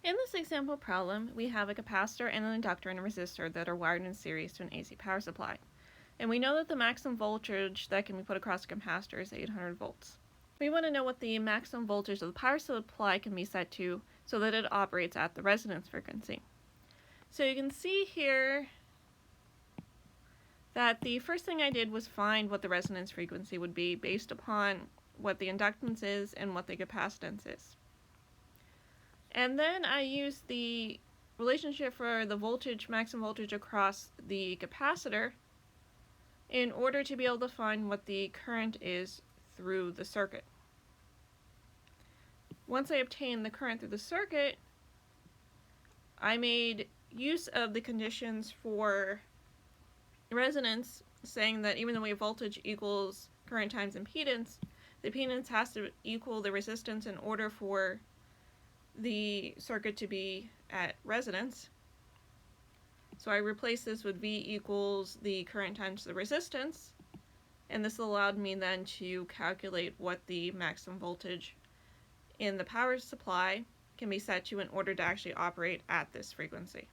In this example problem, we have a capacitor and an inductor and a resistor that are wired in series to an AC power supply. And we know that the maximum voltage that can be put across a capacitor is 800 volts. We want to know what the maximum voltage of the power supply can be set to so that it operates at the resonance frequency. So you can see here that the first thing I did was find what the resonance frequency would be based upon what the inductance is and what the capacitance is. And then I used the relationship for the maximum voltage across the capacitor in order to be able to find what the current is through the circuit. Once I obtained the current through the circuit, I made use of the conditions for resonance, saying that even though we have voltage equals current times impedance, the impedance has to equal the resistance in order for the circuit to be at resonance. So I replaced this with V equals the current times the resistance, and this allowed me then to calculate what the maximum voltage in the power supply can be set to in order to actually operate at this frequency.